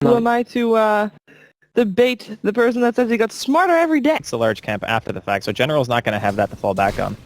Who am I to debate the person that says he got smarter every day? It's a large camp after the fact, so General's not going to have that to fall back on.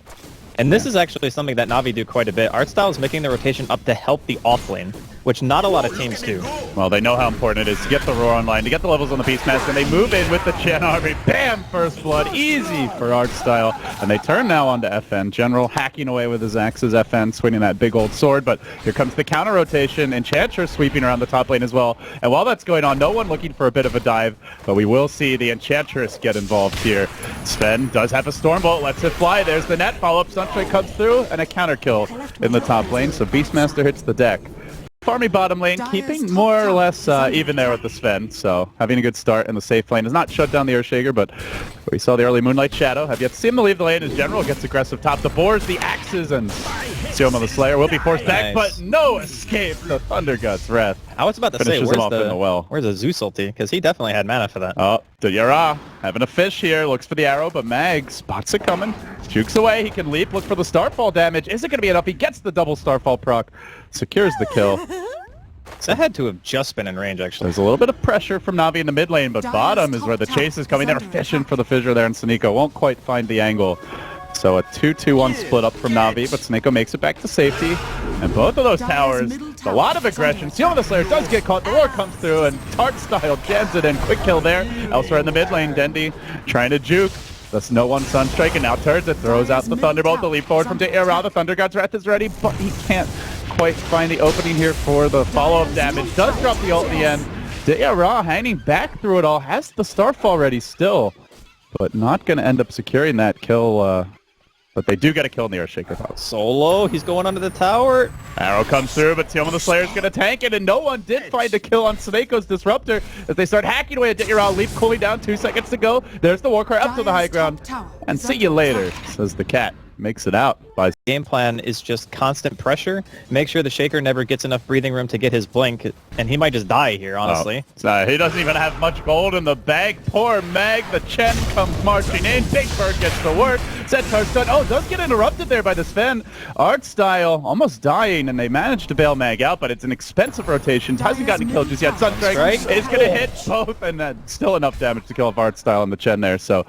And this is actually something that NaVi do quite a bit. Artstyle is making the rotation up to help the offlane, which not a lot of teams do. Well, they know how important it is to get the Roar online, to get the levels on the Beastmaster, and they move in with the Chen army. Bam! First blood. Easy for Artstyle. And they turn now onto FN. General hacking away with his axes. FN swinging that big old sword, but here comes the counter rotation. Enchantress sweeping around the top lane as well. And while that's going on, no one looking for a bit of a dive, but we will see the Enchantress get involved here. Sven does have a Stormbolt, lets it fly. There's the net follow-up. Sunstrike comes through, and a counter kill in the top lane. So Beastmaster hits the deck. Farming bottom lane, keeping more or less even there with the Sven, so having a good start in the safe lane. Has not shut down the Earthshaker, but we saw the early Moonlight Shadow. Have yet to see him to leave the lane as General gets aggressive top. The boars, the axes, and Sioma the Slayer will be forced back, but no escape. The Thunder God's Wrath. I was about to say, Finishes him off in the well. Where's the Zeus ulti? Because he definitely had mana for that. Oh, Yara having a fish here. Looks for the arrow, but Mag spots it coming. Jukes away. He can leap. Look for the Starfall damage. Is it going to be enough? He gets the double Starfall proc. Secures the kill. So that had to have just been in range, actually. There's a little bit of pressure from NaVi in the mid lane, but bottom is where the chase is coming. They're fishing for the fissure there, and Sneko won't quite find the angle. So a 2-2-1 split up from NaVi, but Sneko makes it back to safety. And both of those towers, a lot of aggression. Sioma the Slayer does get caught. The Roar comes through, and Tart-style jams it in. Quick kill there. Elsewhere in the mid lane, Dendi trying to juke. That's no one Sunstrike, and now turns it, throws out the Thunderbolt. The leap forward from Dara. The Thunder God's Wrath is ready, but he can't quite find the opening here for the follow-up damage. Does drop the ult in the end. Dara hanging back through it all. Has the Starfall ready still, but not going to end up securing that kill. But they do get a kill in the Earthshaker. Solo, he's going under the tower. Arrow comes through, but Sioma the Slayer's going to tank it, and no one did find a kill on Sneko's Disruptor as they start hacking away at Dara. Leap cooling down, 2 seconds to go. There's the Warcry up to the high ground. And see you later, says the cat. Makes it out. Game plan is just constant pressure. Make sure the Shaker never gets enough breathing room to get his blink, and he might just die here, honestly. He doesn't even have much gold in the bag. Poor Mag. The Chen comes marching in. Big Bird gets to work. Centaur's stun. Oh, does get interrupted there by the Sven. Artstyle almost dying, and they managed to bail Mag out, but it's an expensive rotation. Hasn't gotten killed just yet. Sunstrike is going to hit both, and still enough damage to kill off Artstyle and the Chen there. So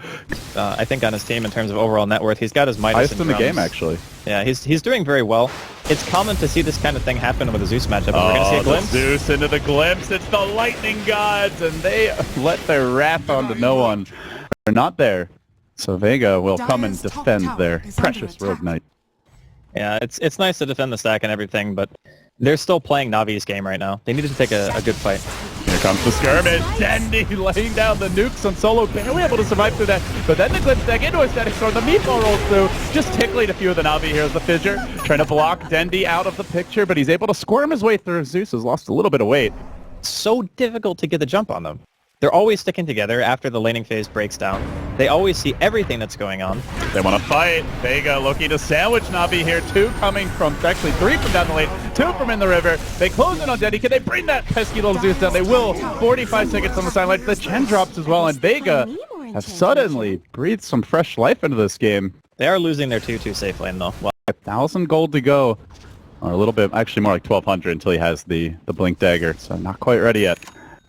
I think on his team, in terms of overall net worth, he's got his Midas in the game, actually. Yeah, he's doing very well. It's common to see this kind of thing happen with a Zeus matchup. We're going to see a glimpse. Zeus into the glimpse. It's the Lightning Gods, and they let their wrath onto no one. They're not there. So Vega will come and defend their precious Rogue Knight. Yeah, it's nice to defend the stack and everything, but they're still playing Navi's game right now. They need to take a good fight. Here comes the skirmish. Dendi laying down the nukes on Solo, barely able to survive through that. But then the glimpse deck into a static storm. The meatball rolls through, just tickling a few of the Navi heroes. The Fissure trying to block Dendi out of the picture, but he's able to squirm his way through. Zeus has lost a little bit of weight. So difficult to get the jump on them. They're always sticking together after the laning phase breaks down. They always see everything that's going on. They want to fight. Vega looking to sandwich Navi here. 2 coming from, actually 3 from down the lane, 2 from in the river. They close in on Dendi. Can they bring that pesky little Zeus down? They will. 45 seconds on the sideline. The Chen drops as well, and Vega have suddenly breathed some fresh life into this game. They are losing their 2-2 safe lane, though. Well, 1,000 gold to go. Or a little bit, actually more like 1,200 until he has the Blink Dagger, so not quite ready yet.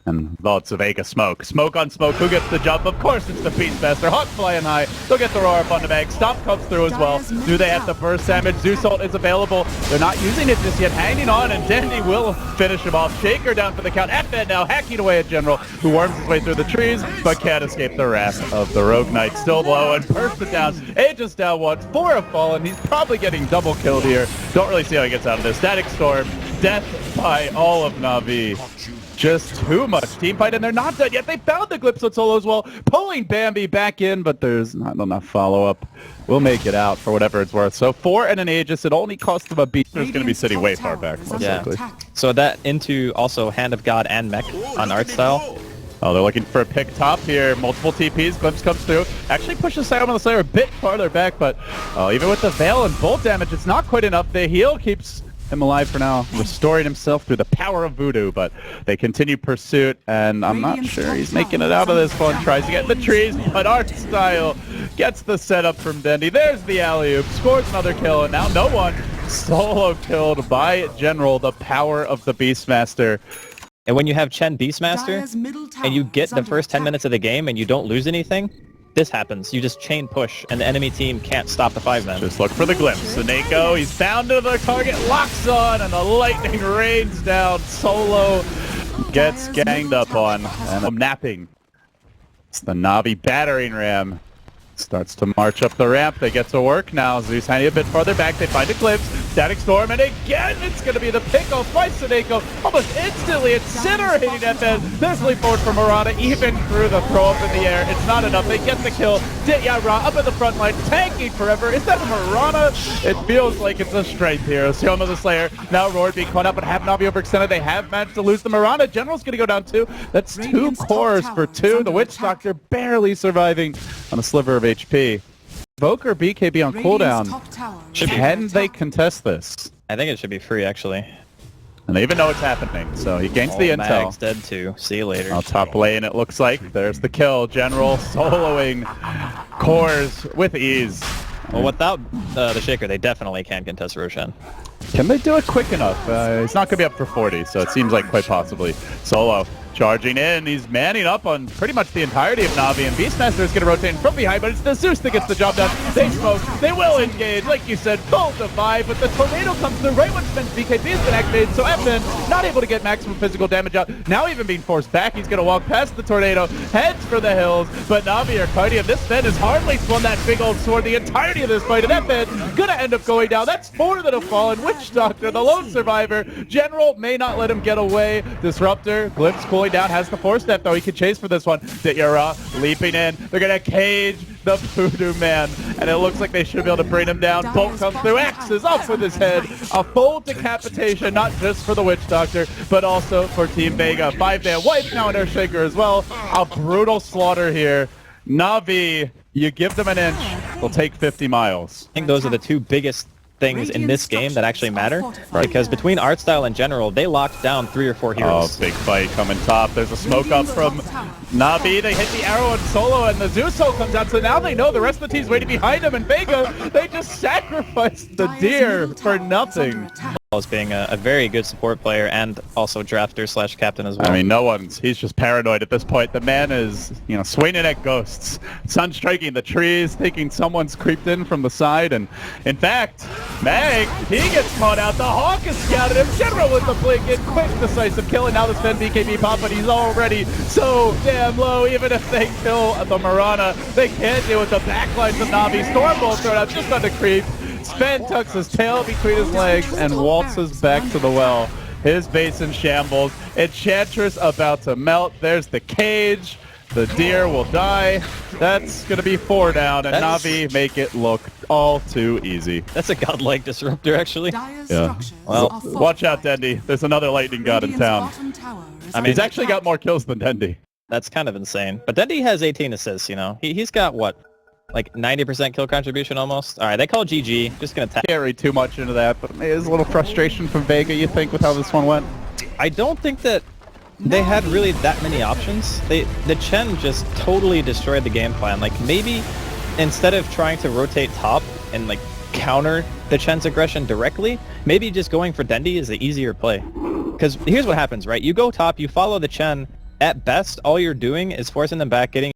And lots of Vega smoke. Smoke on smoke. Who gets the jump? Of course it's the Beastmaster. Hawk flying high. They'll get the Roar up on the Mag. Stop comes through as well. Do they have the burst damage? Zeus ult is available. They're not using it just yet. Hanging on, and Dendi will finish him off. Shaker down for the count. FN now hacking away at General, who worms his way through the trees, but can't escape the wrath of the Rogue Knight. Still low and burst it down. Aegis down once. 4 have fallen. He's probably getting double killed here. Don't really see how he gets out of this. Static Storm. Death by all of NaVi. Just too much team fight, and they're not done yet. They found the Glimpse on Solo as well, pulling Bambi back in, but there's not enough follow-up. We'll make it out for whatever it's worth. So 4 and an Aegis, it only cost them a beat. There's going to be sitting way far back, most likely. So that into also Hand of God and Mech on Artstyle. Oh, they're looking for a pick top here. Multiple TPs. Glimpse comes through. Actually pushes Sioma the Slayer a bit farther back, but even with the Veil and Bolt damage, it's not quite enough. The heal keeps him alive for now, restoring himself through the power of voodoo, but they continue pursuit, and I'm not sure he's making it out of this one. Tries to get in the trees, but Artstyle gets the setup from Dendi. There's the alley-oop, scores another kill, and now no one. Solo killed by General, the power of the Beastmaster. And when you have Chen Beastmaster, and you get the first 10 minutes of the game and you don't lose anything, this happens. You just chain push, and the enemy team can't stop the 5-man. Just look for the glimpse. Saneko, he's found another target, locks on, and the lightning rains down. Solo gets ganged up on, and I'm napping. It's the NaVi battering ram. Starts to march up the ramp. They get to work now. Zeus handing a bit farther back. They find a glimpse. Static Storm, and again, it's going to be the pick-off by Saneko. Almost instantly, it's incinerating FN. There's leap forward for Murata, even through the throw-up in the air. It's not enough. They get the kill. Dityara up in the front line, tanking forever. Is that Murata? It feels like it's a strength hero. Sioma the Slayer, now Roard being caught up, but have NaVi overextended. They have managed to lose the Murata. General's going to go down 2. That's 2 cores for 2. The Witch Doctor barely surviving on a sliver of HP. Voke or BKB on cooldown. Can they contest this? I think it should be free, actually. And they even know it's happening, so he gains the intel. Mag's dead too. See you later. Top lane, it looks like. There's the kill. General soloing cores with ease. Well, without the Shaker, they definitely can contest Roshan. Can they do it quick enough? He's not going to be up for 40, so it seems like quite possibly. Solo charging in. He's manning up on pretty much the entirety of NaVi, and Beastmaster is going to rotate in from behind, but it's the Zeus that gets the job done. They smoke. They will engage. Like you said, full divide, but the tornado comes through right when Spence BKB has been activated, so FN not able to get maximum physical damage out. Now even being forced back, he's going to walk past the tornado, heads for the hills, but NaVi are fighting him. This Fen has hardly swung that big old sword the entirety of this fight, and FN going to end up going down. That's 4 that have fallen. Witch Doctor, the lone survivor. General may not let him get away. Disruptor, Glimpse cooling down, has the 4-step though. He can chase for this one. Dityara leaping in. They're going to cage the Voodoo Man, and it looks like they should be able to bring him down. Bolt comes through, X is up with his head. A full decapitation, not just for the Witch Doctor, but also for Team Vega. 5-man wipe now in their Shaker as well. A brutal slaughter here. NaVi, you give them an inch, they'll take 50 miles. I think those are the 2 biggest things in this game that actually matter, because between art style and general, they locked down 3 or 4 heroes. Oh, big fight coming top. There's a smoke up from NaVi. They hit the arrow on Solo, and the Zeus ult comes out, so now they know the rest of the team's waiting behind them, and Vega, they just sacrificed the deer for nothing. As being a very good support player and also drafter / captain as well. I mean, he's just paranoid at this point. The man is, swinging at ghosts. Sun striking the trees, thinking someone's creeped in from the side, and in fact, Mag, he gets caught out. The Hawk is scouted him. General with the blink in, quick, decisive kill, and now this Fen BKB pop, but he's already so damn low. Even if they kill the Murata, they can't deal with the backlines of NaVi. Stormbolt thrown out just on the creep. Sven tucks his tail between his legs and waltzes back to the well. His base in shambles. Enchantress about to melt. There's the cage. The deer will die. That's going to be 4 down, and NaVi make it look all too easy. That's a godlike disruptor, actually. Yeah. Well, watch out, Dendi. There's another lightning god in town. I mean, he's actually got more kills than Dendi. That's kind of insane. But Dendi has 18 assists, He's got, what? Like 90% kill contribution almost. All right, they call GG. Just gonna tap. Can't read too much into that, but there's a little frustration from Vega, you think, with how this one went? I don't think that they had really that many options. The Chen just totally destroyed the game plan. Like, maybe instead of trying to rotate top and like counter the Chen's aggression directly, maybe just going for Dendi is the easier play. Because here's what happens, right? You go top, you follow the Chen. At best, all you're doing is forcing them back, getting